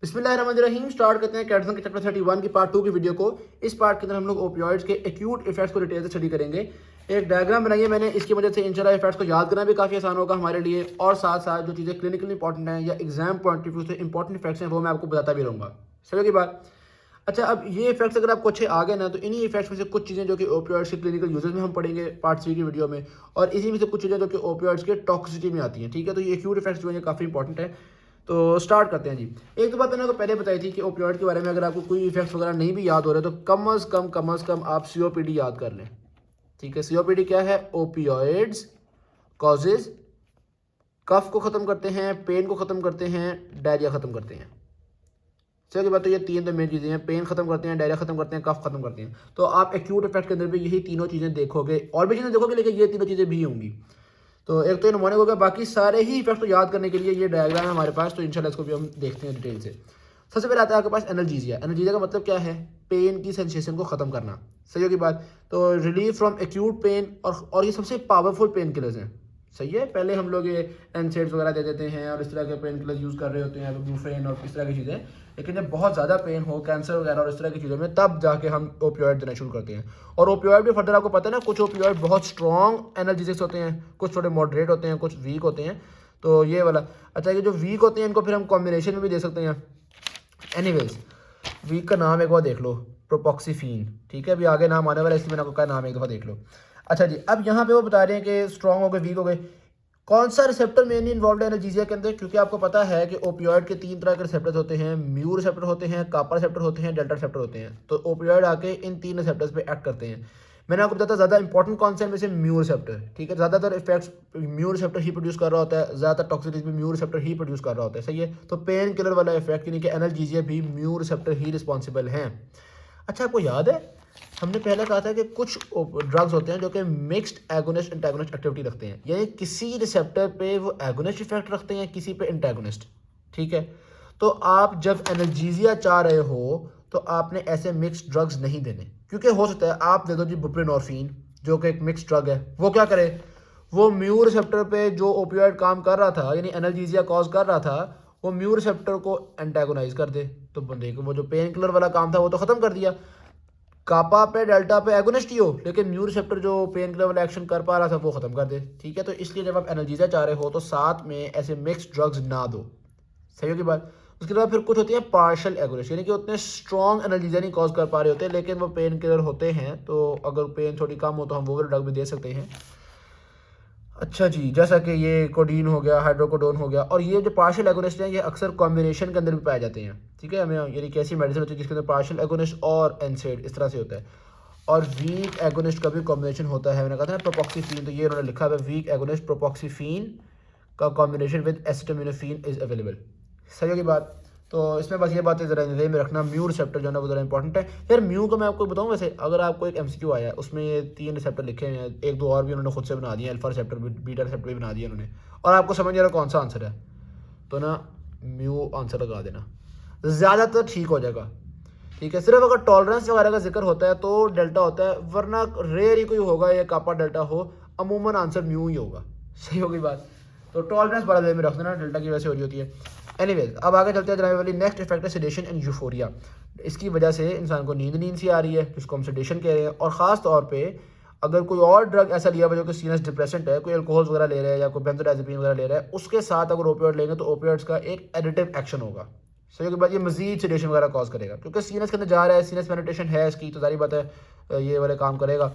बिस्मिल्लाहिर्रहमानिर्रहीम। स्टार्ट करते हैं कैटसन के चैप्टर 31 की पार्ट 2 की वीडियो को। इस पार्ट के अंदर हम लोग ओपियोइड्स के एक्यूट इफेक्ट्स को डिटेल से स्टडी करेंगे। एक डायग्राम बनाई है मैंने, इसकी वजह से इंशाल्लाह इफेक्ट्स को याद करना भी काफ़ी आसान होगा हमारे लिए, और साथ साथ जो चीज़ें क्लिनिकली इंपॉर्टेंट हैं या एग्जाम पॉइंट ऑफ व्यू से इंपॉर्टेंट इफेक्ट्स हैं वो मैं आपको बताता भी रहूँगा। समझ की बात। अच्छा, अब ये इफेक्ट्स अगर आपको अच्छे आ गए ना, तो इन्हीं इफेक्ट्स में से कुछ चीज़ें जो कि ओपियोइड्स के क्लिनिकल यूजेस में हम पढ़ेंगे पार्ट 3 की वीडियो में, और इसी में से कुछ चीज़ें जो कि ओपियोइड्स के टॉक्सिसिटी में आती हैं। ठीक है, तो ये एक्यूट इफेक्ट्स जो है काफ़ी इंपॉर्टेंट है। तो स्टार्ट करते हैं जी। एक तो बात मैंने आपको पहले बताई थी कि ओपियोइड के बारे में अगर आपको कोई इफेक्ट्स वगैरह नहीं भी याद हो रहे तो कम अज़ कम आप सीओपीडी याद कर लें। ठीक है, सीओपीडी क्या है? ओपियोइड्स कॉजेज कफ को ख़त्म करते हैं, पेन को ख़त्म करते हैं, डायरिया ख़त्म करते हैं। सही बात। तो ये तीन तो मेन चीज़ें हैं, पेन खत्म करते हैं, डायरिया खत्म करते हैं, कफ खत्म करते हैं। तो आप एक्यूट इफेक्ट के अंदर भी यही तीनों चीज़ें देखोगे, और भी चीज़ें देखोगे, लेकिन ये तीनों चीज़ें भी होंगी। तो एक तो ये नमूने हो गया, बाकी सारे ही इफेक्ट को याद करने के लिए ये डायग्राम है हमारे पास, तो इंशाल्लाह इसको भी हम देखते हैं डिटेल से। सबसे पहले आता है आपके पास एनाल्जेसिया। एनाल्जेसिया का मतलब क्या है? पेन की सेंसेशन को ख़त्म करना। सही होगी बात। तो रिलीफ फ्रॉम एक्यूट पेन, और ये सबसे पावरफुल पेन किलर्स हैं। सही है। पहले हम लोग ये एनसेड्स वगैरह दे देते हैं और इस तरह के पेन किलर्स यूज़ कर रहे होते हैं, ब्रूफेन और इस तरह की चीज़ें, लेकिन जब बहुत ज़्यादा पेन हो, कैंसर वगैरह और इस तरह की चीज़ों में, तब जाके हम ओपियोइड देना शुरू करते हैं। और ओपियोइड भी फर्दर आपको पता है ना, कुछ ओपियोइड बहुत स्ट्रॉन्ग एनाल्जेसिक्स होते हैं, कुछ थोड़े मॉडरेट होते हैं, कुछ वीक होते हैं। तो ये वाला अच्छा, ये जो वीक होते हैं इनको फिर हम कॉम्बिनेशन में भी दे सकते हैं। एनीवेज, वीक का नाम एक बार देख लो, प्रोपोक्सीफीन। ठीक है, अभी आगे नाम आने वाला है, इसलिए मैंने आपको कहा नाम एक दफ़ा देख लो। अच्छा जी, अब यहाँ पे वो बता रहे हैं कि स्ट्रॉन्ग हो गए, वीक हो गए। कौन सा रिसेप्टर मेनली इन्वॉल्व है एनाल्जेसिया के अंदर? क्योंकि आपको पता है कि ओपियोइड के तीन तरह के रिसेप्टर्स होते हैं, म्यू रिसेप्टर होते हैं, कापा रिसेप्टर होते हैं, डेल्टा रिसेप्टर होते हैं। तो ओपियोइड आके इन तीन रिसेप्टर्स पे एक्ट करते हैं। मैंने आपको बताया था ज़्यादा इंपॉर्टेंट कौन से में से म्यू रिसेप्टर। ठीक है, ज़्यादातर इफेक्ट्स म्यू रिसेप्टर ही प्रोड्यूस कर रहा होता है, ज़्यादातर टॉक्सिसिटी भी म्यू रिसेप्टर ही प्रोड्यूस कर रहा होता है। सही है। तो पेन किलर वाला इफेक्ट यानी कि एनाल्जेसिया भी म्यू रिसेप्टर ही रिस्पॉन्सिबल हैं। अच्छा, आपको याद है हमने पहले कहा था कि कुछ ड्रग्स होते हैं जो कि मिक्स्ड एगोनिस्ट एंटागोनिस्ट एक्टिविटी रखते हैं, यानी किसी रिसेप्टर पे वो एगोनिस्ट इफेक्ट रखते हैं, किसी पे एंटागोनिस्ट। ठीक है, तो आप जब एनाल्जेसिया चाह रहे हो तो आपने ऐसे मिक्स्ड ड्रग्स नहीं देने, क्योंकि हो सकता है आप दे दो जी बुप्रेनोर्फिन जो कि एक मिक्स्ड ड्रग है, वो क्या करे, वो म्यू रिसेप्टर पे जो ओपियोइड काम कर रहा था, यानी एनाल्जेसिया कॉज कर रहा था, वो म्यू रिसेप्टर को एंटागोनाइज कर दे। तो बंदे को वो जो पेन किलर वाला काम था वो तो ख़त्म कर दिया। कापा पे डेल्टा पे एगोनिस्ट ही हो, लेकिन म्यू रिसेप्टर जो पेन किलर वाला एक्शन कर पा रहा था वो खत्म कर दे। ठीक है, तो इसलिए जब आप एनाल्जेसिया चाह रहे हो तो साथ में ऐसे मिक्स्ड ड्रग्स ना दो। सही होगी बात। उसके बाद फिर कुछ होती है पार्शियल एगोनिस्ट, यानी कि उतने स्ट्रॉन्ग एनाल्जेसिया नहीं कॉज कर पा रहे होते, लेकिन वो पेन किलर होते हैं, तो अगर पेन थोड़ी कम हो तो हम वो वाला ड्रग भी दे सकते हैं। अच्छा जी, जैसा कि ये कोडीन हो गया, हाइड्रोकोडोन हो गया, और ये जो पार्शियल एगोनिस्ट हैं ये अक्सर कॉम्बिनेशन के अंदर भी पाए जाते हैं। ठीक है, हमें यानी कैसी मेडिसिन होती है जिसके अंदर पार्शियल एगोनिस्ट और एनसेड इस तरह से होता है, और वीक एगोनिस्ट का भी कॉम्बिनेशन होता है। मैंने कहा था ना प्रोपोक्सीफीन, तो ये उन्होंने लिखा है वीक एगोनिस्ट प्रोपोक्सीफीन का combination with acetaminophen is available. सही होगी बात। तो इसमें बस ये बातें ज़रा ध्यान में रखना, म्यू रिसेप्टर जो है ना वो ज़रा इंपॉर्टेंट है। यार म्यू को मैं आपको बताऊँ, वैसे अगर आपको एक एमसीक्यू आया है उसमें ये तीन रिसेप्टर लिखे हैं, एक दो और भी उन्होंने खुद से बना दिए, अल्फा रिसेप्टर भी, बीटा रिसेप्टर भी बना दिए उन्होंने, और आपको समझ आ रहा कौन सा आंसर है, तो ना म्यू आंसर लगा देना, ज़्यादातर ठीक हो जाएगा। ठीक है, सिर्फ अगर टॉलरेंस वगैरह का जिक्र होता है तो डेल्टा होता है, वरना रेयर ही कोई होगा या कापा डेल्टा हो, अमूमन आंसर म्यू ही होगा। सही होगी बात। तो टॉलरेंस बड़ा देर में रख देना, डेल्टा की वजह से हो रही होती है। एनीवेज, अब आगे चलते हैं। जनाब वाली नेक्स्ट इफेक्ट है सेडेशन एंड यूफोरिया। इसकी वजह से इंसान को नींद सी आ रही है, जिसको हम सेडेशन कह रहे हैं, और ख़ास तौर पे अगर कोई और ड्रग ऐसा लिया हुआ जो कि सीरियस डिप्रेसेंट है, कोई अल्कोहल वगैरह ले रहा है या कोई बेंजोडाइज़ेपिन वगैरह ले रहा है, उसके साथ अगर ओपियोइड लेंगे तो ओपियोइड्स का एक एडिटिव एक्शन होगा। सही के बाद ये मजीद सेडेशन वगैरह कॉज करेगा, क्योंकि सीनस के अंदर जा रहा है, सीनस पेनिट्रेशन है इसकी, तो सारी बात है ये वाले काम करेगा।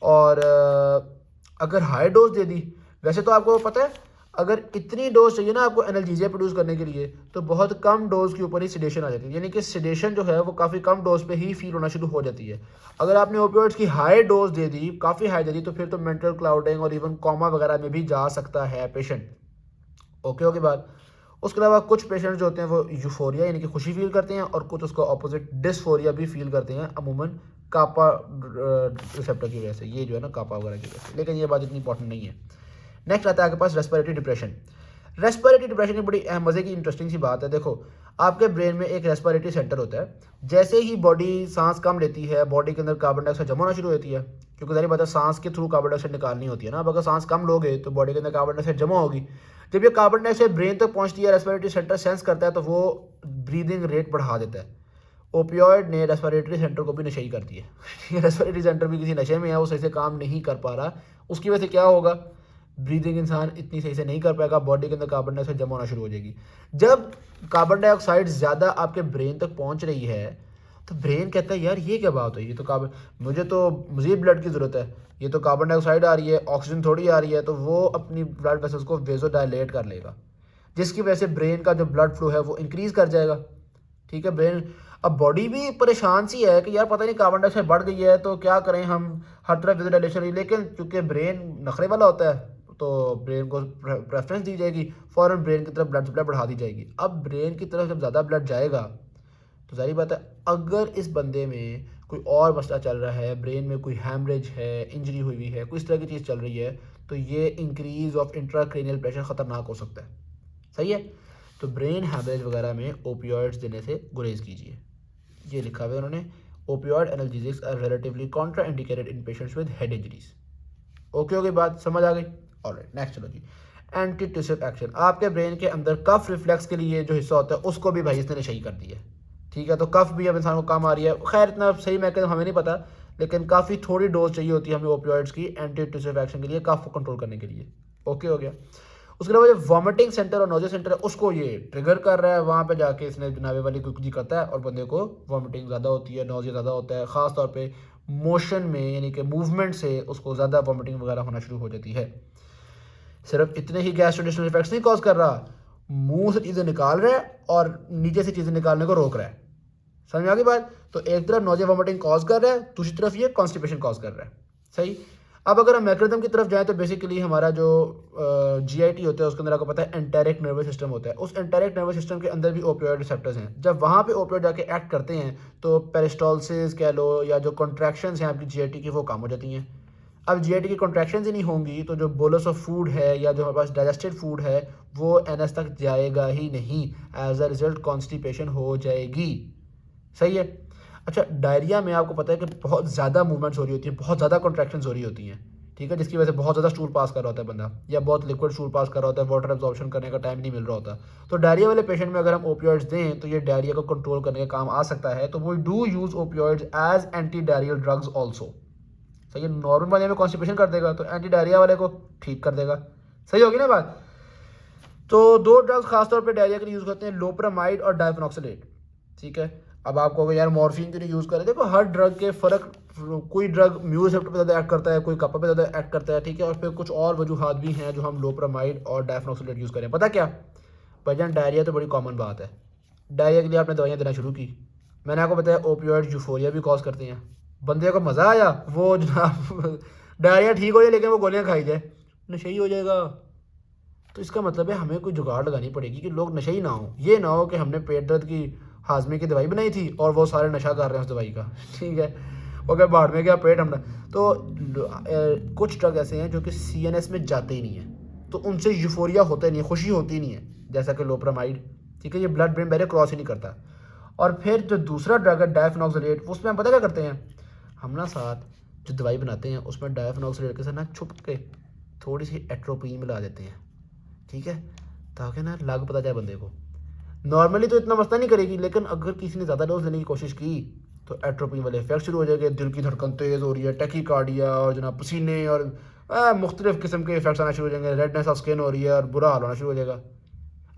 और अगर हाई डोज दे दी, वैसे तो आपको पता है अगर इतनी डोज चाहिए ना आपको एनाल्जेसिया प्रोड्यूस करने के लिए, तो बहुत कम डोज के ऊपर ही सेडेशन आ जाती है, यानी कि सेडेशन जो है वो काफ़ी कम डोज पे ही फील होना शुरू हो जाती है। अगर आपने ओपियोइड्स की हाई डोज दे दी, काफ़ी हाई दे दी, तो फिर तो मेंटल क्लाउडिंग और इवन कॉमा वगैरह में भी जा सकता है पेशेंट। ओके बात। उसके अलावा कुछ पेशेंट जो होते हैं वो यूफोरिया यानी कि खुशी फील करते हैं, और कुछ उसका ऑपोजिट डिसफोरिया भी फील करते हैं, अमूमन कापा रिसेप्टर की वजह से, ये जो है ना कापा वगैरह की वजह से, लेकिन ये बात इतनी इंपॉर्टेंट नहीं है। नेक्स्ट आता है आपके पास रेस्पिरेटरी डिप्रेशन। रेस्पिरेटरी डिप्रेशन की बड़ी मज़े की इंटरेस्टिंग सी बात है। देखो, आपके ब्रेन में एक रेस्पिरेटरी सेंटर होता है, जैसे ही बॉडी सांस कम लेती है, बॉडी के अंदर कार्बन डाइऑक्साइड जमा होना शुरू होती है, क्योंकि ज़ाहिर बात है सांस के थ्रू कार्बन डाइऑक्साइड निकालनी होती है ना। अब अगर सांस कम लोगे तो बॉडी के अंदर कार्बन डाइऑक्साइड जमा होगी। जब ये कार्बन डाइऑक्साइड ब्रेन तक पहुंचती है, रेस्पिरेटरी सेंटर सेंस करता है तो वो ब्रीदिंग रेट बढ़ा देता है। ओपियोइड ने रेस्पिरेटरी सेंटर को भी नशे ही कर दिया रेस्पिरेटरी सेंटर भी किसी नशे में है, वो सही से काम नहीं कर पा रहा। उसकी वजह से क्या होगा, ब्रीदिंग इंसान इतनी सही से नहीं कर पाएगा, बॉडी के अंदर कार्बन डाइऑक्साइड जमा होना शुरू हो जाएगी। जब कार्बन डाइऑक्साइड ज़्यादा आपके ब्रेन तक पहुंच रही है तो ब्रेन कहता है यार ये क्या बात है, ये तो कार्बन, मुझे तो मज़ीद ब्लड की ज़रूरत है, ये तो कार्बन डाइऑक्साइड आ रही है, ऑक्सीजन थोड़ी आ रही है। तो वो अपनी ब्लड वेसल्स को वेज़ोडायलेट कर लेगा, जिसकी वजह से ब्रेन का जो ब्लड फ्लो है वो इंक्रीज़ कर जाएगा। ठीक है, ब्रेन, अब बॉडी भी परेशान सी है कि यार पता नहीं कार्बन डाइऑक्साइड बढ़ गई है तो क्या करें हम, हर तरफ वेज़ोडाइलेशन। लेकिन चूँकि ब्रेन नखरे वाला होता है तो ब्रेन को प्रेफरेंस दी जाएगी, फ़ौरन ब्रेन की तरफ ब्लड सप्लाई बढ़ा दी जाएगी। अब ब्रेन की तरफ जब ज़्यादा ब्लड जाएगा तो जाहिर बात है अगर इस बंदे में कोई और मसला चल रहा है, ब्रेन में कोई हैमरेज है, इंजरी हुई है, कोई इस तरह की चीज़ चल रही है, तो ये इंक्रीज़ ऑफ इंट्राक्रेनियल प्रेशर ख़तरनाक हो सकता है। सही है, तो ब्रेन हैमरेज वगैरह में ओपियोइड्स देने से गुरेज कीजिए। ये लिखा हुआ है उन्होंने, opioid analgesics are relatively contraindicated in patients with head injuries. Okay हो गई बात, समझ आ गई। ऑलराइट, नेक्स्ट चलो जी, एंटी ट्यूसिव एक्शन। आपके ब्रेन के अंदर कफ रिफ्लेक्स के लिए जो हिस्सा होता है उसको भी भाई इसने नशे कर दिया है। ठीक है, तो कफ भी अब इंसान को काम आ रही है। खैर इतना सही मैकेनिज्म हमें नहीं पता, लेकिन काफ़ी थोड़ी डोज चाहिए होती है हमें ओपियोइड्स की एंटी ट्यूसिव एक्शन के लिए, कफ को कंट्रोल करने के लिए। ओके हो गया। उसके अलावा जो वॉमिटिंग सेंटर और नोजिया सेंटर है उसको ये ट्रिगर कर रहा है, वहाँ पे जाके इसने जनाबे वाली कुछ करता है और बंदे को वॉमिटिंग ज़्यादा होती है, नोजिया ज़्यादा होता है, ख़ास तौर पे मोशन में यानी कि मूवमेंट से उसको ज़्यादा वॉमिटिंग वगैरह होना शुरू हो जाती है। सिर्फ इतने ही गैस्ट्रोइंटेस्टाइनल इफेक्ट्स नहीं कॉज कर रहा, मुंह से चीज़ें निकाल रहा है और नीचे से चीज़ें निकालने को रोक रहा है। समझ में आ गई बात। तो एक तरफ नोजिया वॉमिटिंग कॉज कर रहा है, दूसरी तरफ ये कॉन्स्टिपेशन कॉज कर रहा है। सही। अब अगर हम मैकेनिज्म की तरफ जाएं तो बेसिकली हमारा जो जीआईटी होता है उसके अंदर आपको पता है एंटेरिक नर्वस सिस्टम होता है। उस एंटेरिक नर्वस सिस्टम के अंदर भी ओपियोइड रिसेप्टर्स हैं। जब वहाँ पे ओपियोइड जाके एक्ट करते हैं तो पेरिस्टालसिस कह लो या जो कॉन्ट्रैक्शंस हैं आपकी जीआईटी की वो कम हो जाती हैं। अब जीआईटी की कॉन्ट्रैक्शंस ही नहीं होंगी तो जो बोलस ऑफ फूड है या जो हमारे पास डाइजेस्टेड फूड है वो एनएस तक जाएगा ही नहीं, एज अ रिजल्ट कॉन्स्टिपेशन हो जाएगी। सही है। अच्छा, डायरिया में आपको पता है कि बहुत ज़्यादा मूवमेंट्स हो रही होती हैं, बहुत ज़्यादा कॉन्ट्रैक्शंस हो रही होती हैं। ठीक है, जिसकी वजह से बहुत ज़्यादा स्टूल पास कर रहा होता है बंदा, या बहुत लिक्विड स्टूल पास कर रहा होता है, वाटर एब्जॉर्प्शन करने का टाइम नहीं मिल रहा होता। तो डायरिया वाले पेशेंट में अगर हम ओपियोइड्स दें तो ये डायरिया को कंट्रोल करने का काम आ सकता है। तो वो do use opioids as antidiarrheal drugs also. सही है, नॉर्मल वाले में कॉन्स्टिपेशन कर देगा तो एंटी डायरिया वाले को ठीक कर देगा। सही होगी ना बात। तो दो ड्रग्स खासतौर पर डायरिया के लिए यूज़ करते हैं, लोप्रामाइड और डायफेनॉक्सिलेट। ठीक है, अब आपको यार मॉर्फिन क्यों नहीं यूज़ करें, देखो हर ड्रग के फ़र्क, कोई ड्रग म्यू रिसेप्टर पे ज़्यादा एक्ट करता है, कोई कपा पे ज़्यादा एक्ट करता है। ठीक है, और फिर कुछ और वजूहात भी हैं जो हम लोप्रामाइड और डायफेनॉक्सिलेट यूज़ करें। पता क्या भाईजान, डायरिया तो बड़ी कॉमन बात है। डायरिया के लिए आपने दवाइयाँ देना शुरू की, मैंने आपको बताया ओपियोइड यूफोरिया भी कॉज करते हैं। बंदे को मज़ा आया वो जनाब डायरिया ठीक हो जाए लेकिन वो गोलियाँ खाई जाए, नशे ही हो जाएगा। तो इसका मतलब है हमें कोई जुगाड़ लगानी पड़ेगी कि लोग नशे ही ना हो। ये ना हो कि हमने पेट दर्द की हाजमे की दवाई बनाई थी और वो सारे नशा कर रहे हैं उस दवाई का। ठीक है, वो क्या बाढ़ में गया पेट हमने। तो कुछ ड्रग ऐसे हैं जो कि सीएनएस में जाते ही नहीं है, तो उनसे यूफोरिया होता ही नहीं है, खुशी होती ही नहीं है, जैसा कि लोप्रामाइड। ठीक है, ये ब्लड ब्रेन बैरियर क्रॉस ही नहीं करता। और फिर जो दूसरा ड्रग है डायफेनॉक्सिलेट, उसमें हम पता क्या करते हैं, हम ना साथ जो दवाई बनाते हैं उसमें डायफेनॉक्सिलेट के साथ ना छुप के थोड़ी सी एट्रोपिन मिला देते हैं। ठीक है, ताकि ना लग पता जाए बंदे को। नॉर्मली तो इतना मसला नहीं करेगी, लेकिन अगर किसी ने ज़्यादा डोज लेने की कोशिश की तो एट्रोपिन वाले इफेक्ट शुरू हो जाएंगे, दिल की धड़कन तेज़ हो रही है, टैकीकार्डिया और जनाब पसीने और मुख्तलिफ किस्म के इफेक्ट्स आना शुरू हो जाएंगे, रेडनेस ऑफ स्किन हो रही है और बुरा हाल होना शुरू हो जाएगा।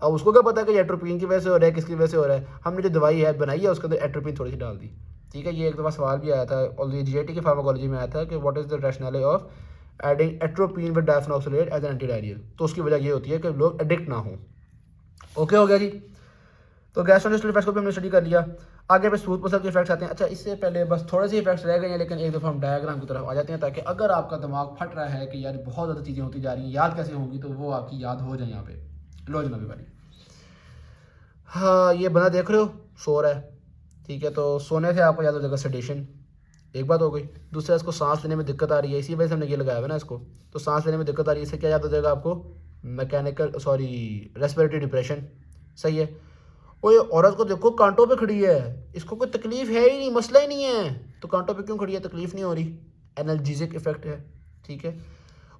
अब उसको क्या पता है कि एट्रोपिन की वजह से हो रहा है, किसकी वजह से हो रहा है। हमने जो दवाई है बनाई है उसके अंदर एट्रोपिन थोड़ी सी डाल दी। ठीक है, ये एक दफ़ा सवाल भी आया था और ये जीआईटी की फार्माकोलॉजी में आया था कि what is the rationality of adding atropine with diphenoxylate as an anti diarrhoeal. तो उसकी वजह ये होती है कि लोग एडिक्ट ना हों। ओके हो गया जी। तो गैस्ट्रोइंटेस्टाइनल इफेक्ट्स को भी हमने स्टडी कर लिया। आगे पे सूद मसल के इफेक्ट्स आते हैं। अच्छा, इससे पहले बस थोड़े से इफेक्ट्स रह गए हैं, लेकिन एक दफ़ा हम डायग्राम की तरफ आ जाते हैं ताकि अगर आपका दिमाग फट रहा है कि यार बहुत ज़्यादा चीज़ें होती जा रही हैं, याद कैसे होंगी, तो वो आपकी याद हो जाए। यहाँ पे लो जनाबी वाली, हाँ ये बंदा देख रहे हो सो रहा है। ठीक है, तो सोने से आपको याद हो जाएगा सेडेशन, एक बात हो गई। दूसरा, इसको सांस लेने में दिक्कत आ रही है, इसी वजह से हमने ये लगाया हुआ है ना इसको। तो सांस लेने में दिक्कत आ रही है, इससे क्या याद हो जाएगा आपको, रेस्पिरेटरी डिप्रेशन। सही है। वो ये औरत को देखो कांटों पे खड़ी है, इसको कोई तकलीफ है ही नहीं, मसला ही नहीं है, तो कांटों पे क्यों खड़ी है, तकलीफ नहीं हो रही। एनाल्जेसिक इफेक्ट है, ठीक है।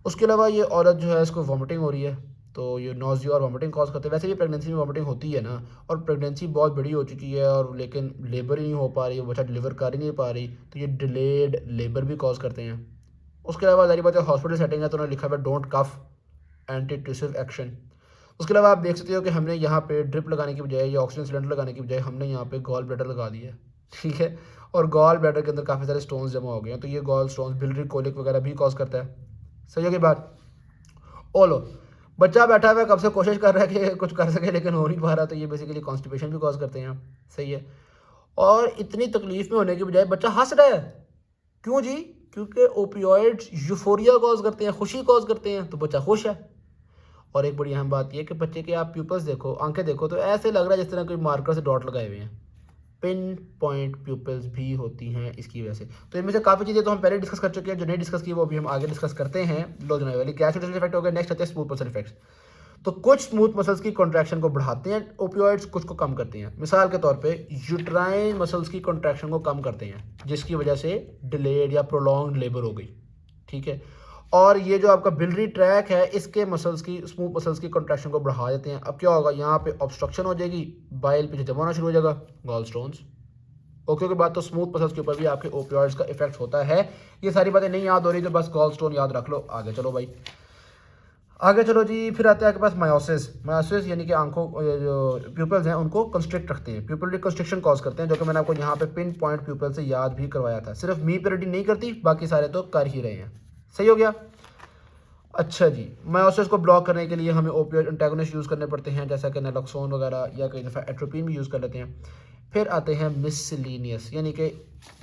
उसके अलावा ये औरत जो है इसको वॉमिटिंग हो रही है, तो ये नोज़िया और वॉमिटिंग कॉज करते हैं। वैसे भी प्रेगनेंसी में वॉमिटिंग होती है ना, और प्रेगनेंसी बहुत बड़ी हो चुकी है और लेकिन लेबर ही नहीं हो पा रही, बच्चा डिलीवर कर ही नहीं पा रही, तो ये डिलेड लेबर भी कॉज करते हैं। उसके अलावा जारी बात है हॉस्पिटल सेटिंग है तो उन्होंने लिखा हुआ है don't cough antitussive action. उसके अलावा आप देख सकते हो कि हमने यहाँ पे ड्रिप लगाने की बजाय या ऑक्सीजन सिलेंडर लगाने की बजाय हमने यहाँ पे गॉल ब्लैडर लगा दिया है, ठीक है। और गॉल ब्लैडर के अंदर काफ़ी सारे स्टोन्स जमा हो गए हैं, तो ये गॉल स्टोन्स बिलरी कोलिक वगैरह भी कॉज करता है। सही होगी बात। ओ लो, बच्चा बैठा हुआ है कब से कोशिश कर रहा है कि कुछ कर सके लेकिन हो नहीं पा रहा, तो ये बेसिकली कॉन्स्टिपेशन भी कॉज करते हैं। सही है। और इतनी तकलीफ में होने की बजाय बच्चा हंस रहा है, क्यों जी? क्योंकि ओपियोइड्स यूफोरिया कॉज करते हैं, खुशी कॉज करते हैं, तो बच्चा खुश है। और एक बड़ी अहम बात यह है कि बच्चे के आप प्यूपल्स देखो, आंखें देखो, तो ऐसे लग रहा है जिस तरह कोई मार्कर से डॉट लगाए हुए हैं। पिन पॉइंट प्यूपल्स भी होती हैं इसकी वजह से। तो इनमें से काफ़ी चीज़ें तो हम पहले डिस्कस कर चुके हैं, जो नहीं डिस्कस की वो अभी हम आगे डिस्कस करते हैं। लो जनाब वाली गैस्ट्रोइंटेस्टाइनल इफेक्ट हो गया, नेक्स्ट आते हैं स्मूथ मसल इफेक्ट्स। तो कुछ स्मूथ मसल्स की कॉन्ट्रैक्शन को बढ़ाते हैं ओपियोइड्स, कुछ को कम करते हैं। मिसाल के तौर पे यूट्राइन मसल्स की कॉन्ट्रैक्शन को कम करते हैं, जिसकी वजह से डिलेड या प्रोलॉन्ग्ड लेबर हो गई, ठीक है। और ये जो आपका बिलरी ट्रैक है इसके मसल्स की, स्मूथ मसल्स की कॉन्ट्रैक्शन को बढ़ा देते हैं। अब क्या होगा, यहाँ पे ऑब्स्ट्रक्शन हो जाएगी, बाइल पीछे जमा होना शुरू हो जाएगा, गॉल स्टोन्स। ओके के बाद तो स्मूथ मसल्स के ऊपर भी आपके ओपियोइड्स का इफेक्ट होता है। ये सारी बातें नहीं याद हो रही तो बस गॉल स्टोन याद रख लो। आगे चलो भाई, आगे चलो जी। फिर आता है आपके पास मायोसिस। मायोसिस यानी कि आंखों जो प्यूपल्स हैं उनको कंस्ट्रिक्ट रखते हैं, प्यूपल कंस्ट्रिक्शन कॉज करते हैं, जो कि मैंने आपको यहाँ पे पिन पॉइंट प्यूपल से याद भी करवाया था। सिर्फ मी पेरिटी नहीं करती, बाकी सारे तो कर ही रहे हैं। सही हो गया। अच्छा जी, मायोसिस को ब्लॉक करने के लिए हमें ओपियोइड एंटागोनिस्ट यूज़ करने पड़ते हैं, जैसा कि नैलोक्सोन वगैरह, या कई दफ़ा एट्रोपिन भी यूज़ कर लेते हैं। फिर आते हैं मिसलिनियस, यानी कि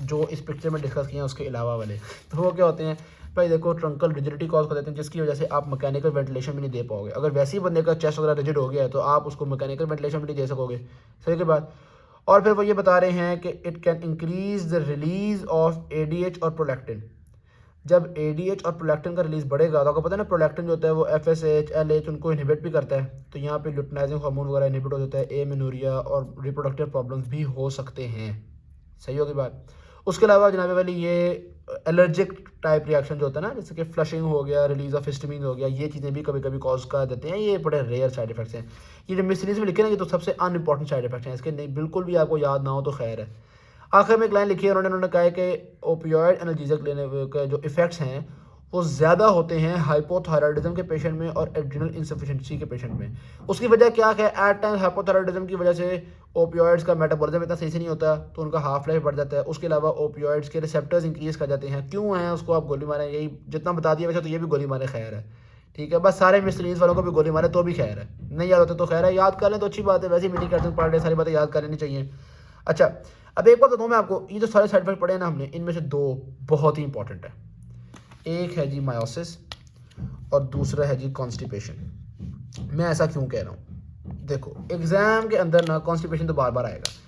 जो इस पिक्चर में डिस्कस किए हैं उसके अलावा वाले। तो वो क्या होते हैं भाई, देखो ट्रंकल रिजिडिटी कॉज कर देते हैं, जिसकी वजह से आप मैकेनिकल वेंटिलेशन भी नहीं दे पाओगे। अगर वैसे ही बंदे का चेस्ट वगैरह रिजिड हो गया है तो आप उसको मैकेनिकल वेंटिलेशन भी नहीं दे सकोगे। सही के बाद। और फिर वो ये बता रहे हैं कि it can increase the release of ADH और प्रोलैक्टिन। जब एडीएच और प्रोलैक्टिन का रिलीज बढ़ेगा, तो आपको पता है ना प्रोलैक्टिन जो होता है वो एफएसएच एलएच उनको इनहिबिट भी करता है, तो यहाँ पे ल्यूटिनाइजिंग हार्मोन वगैरह इनहिबिट हो जाता है, एमेनोरिया और रिप्रोडक्टिव प्रॉब्लम्स भी हो सकते हैं। सही होगी बात। उसके अलावा जनाबे वाली ये एलर्जिक टाइप रिएक्शन जो होता है ना, जैसे कि फ्लशिंग हो गया, रिलीज ऑफ हिस्टामिन हो गया, ये चीज़ें भी कभी कभी कॉज कर देते हैं। ये बड़े रेयर साइड इफेक्ट्स हैं। ये जो मिसरीज में लिखे ना, ये तो सबसे अनइम्पॉर्टेंट साइड इफेक्ट्स हैं, इसके नहीं बिल्कुल भी आपको याद ना हो तो खैर है। आखिर में एक लाइन लिखी है उन्होंने कहा है कि ओपियोइड एनाल्जेसिक लेने के जो इफेक्ट्स हैं वो ज़्यादा होते हैं हाइपोथायराइडिज्म के पेशेंट में और एड्रिनल इंसफिशिएंसी के पेशेंट में। उसकी वजह क्या है, एट टाइम हाइपोथायराइडिज्म की वजह से ओपियोइड्स का मेटाबॉलिज्म इतना सही से नहीं होता, तो उनका हाफ लाइफ बढ़ जाता है। उसके अलावा ओपियोइड्स के रिसेप्टर्स इंक्रीज कर जाते हैं। क्यों हैं उसको आप गोली मारें, यही जितना बता दिया वैसे तो ये भी गोली मारे खैर है, ठीक है। बस सारे मिसलीज वालों को भी गोली मारे तो भी खैर है, नहीं याद होता तो खैर है, याद कर लें तो अच्छी बात है। वैसे ही मिनी कैल्शियम पढ़ रहे, सारी बातें याद कर लेनी चाहिए। अच्छा, अब एक बात बताऊँ मैं आपको, ये जो सारे साइड इफेक्ट पढ़े हैं ना हमने, इनमें से दो बहुत ही इंपॉर्टेंट है। एक है जी मायोसिस और दूसरा है जी कॉन्स्टिपेशन। मैं ऐसा क्यों कह रहा हूँ, देखो एग्जाम के अंदर ना कॉन्स्टिपेशन तो बार बार आएगा।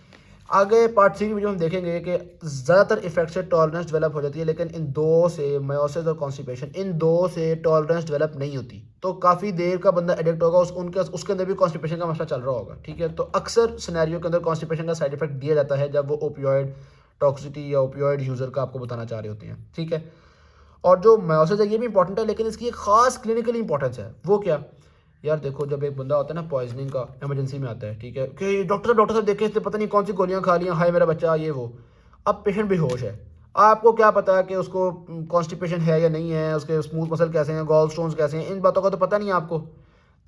आगे पार्ट 3 की वीडियो हम देखेंगे कि ज़्यादातर इफेक्ट से टॉलरेंस डेवलप हो जाती है, लेकिन इन दो से, मायोसिस और कॉन्स्टिपेशन, इन दो से टॉलरेंस डेवलप नहीं होती। तो काफ़ी देर का बंदा एडिक्ट होगा, उसके अंदर भी कॉन्स्टिपेशन का मसला चल रहा होगा, ठीक है। तो अक्सर सिनेरियो के अंदर कॉन्स्टिपेशन का साइड इफेक्ट दिया जाता है जब वो ओपियोइड टॉक्सिटी या ओपियोइड यूज़र का आपको बताना चाह रहे होते हैं, ठीक है। और जो मायोसिस है ये भी इंपॉर्टेंट है, लेकिन इसकी एक खास क्लिनिकल इंपॉर्टेंस है। वो क्या यार, देखो जब एक बंदा होता है ना पॉइजनिंग का, इमरजेंसी में आता है, ठीक है, कि डॉक्टर साहब देखे इसने पता नहीं कौन सी गोलियां खा लिया, हाय मेरा बच्चा ये वो। अब पेशेंट बेहोश है, आपको क्या पता है कि उसको कॉन्स्टिपेशन है या नहीं है, उसके स्मूथ मसल कैसे हैं, गॉल स्टोन्स कैसे हैं, इन बातों का तो पता नहीं है आपको।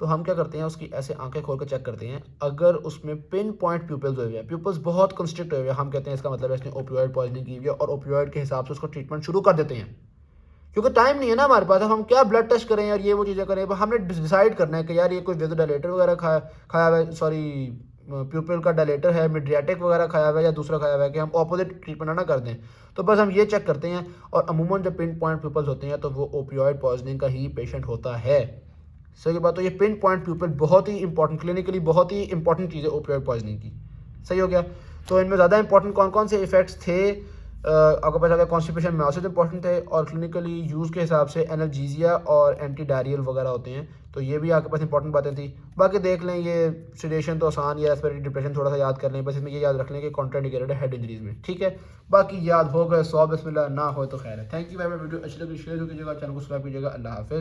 तो हम क्या करते हैं, उसकी ऐसे आंखें खोल कर चेक करते हैं। अगर उसमें पिन पॉइंट प्यूपल्स हुए हैं, प्यूपल्स बहुत कंस्ट्रिक्ट हुए हैं, हम कहते हैं इसका मतलब है इसने ओपियोइड पॉइजनिंग की हुई है, और ओपियोइड के हिसाब से उसको ट्रीटमेंट शुरू कर देते हैं। क्योंकि टाइम नहीं है ना हमारे पास, हम क्या ब्लड टेस्ट करें और ये वो चीज़ें करें। हमने डिसाइड करना है कि यार ये कोई वेजो डायलेटर वगैरह खाया हुआ है, सॉरी प्यूपिल का डायलेटर है, मिड्रियाटिक वगैरह खाया हुआ है या दूसरा खाया हुआ है, कि हम ऑपोजिट ट्रीटमेंट ना कर दें। तो बस हम ये चेक करते हैं, और अमूमन जब पिन पॉइंट प्यूपल्स होते हैं तो वो ओपियोइड पॉइजनिंग का ही पेशेंट होता है। सही बात। तो ये पिन पॉइंट प्यूपल बहुत ही इंपॉर्टेंट, क्लिनिकली बहुत ही इंपॉर्टेंट चीज़ है ओपियोइड पॉइजनिंग की। सही हो गया। तो इनमें ज़्यादा इंपॉर्टेंट कौन कौन से इफेक्ट्स थे आपको पता चला कॉन्स्टिपेशन माउसेज इंपॉर्टेंट है और क्लिनिकली यूज़ के हिसाब से एनाल्जीसिया और एंटी डायरियल वगैरह होते हैं, तो ये भी आपके पास इंपॉर्टेंट बातें थी। बाकी देख लें, ये सिडेशन तो आसान या रेस्पिरेटरी डिप्रेशन थोड़ा सा याद कर लें, बस इसमें ये याद रख लें कि कॉन्ट्राइंडिकेटेड है हेड इंजरीज में, ठीक है। बाकी याद हो गए 100 बिस्मिल्लाह, ना हो तो खैर है। थैंक यू भाई, वीडियो अच्छी लगी शेयर कीजिएगा, चैनल को सब्सक्राइब कीजिएगा। अल्लाह हाफिज़।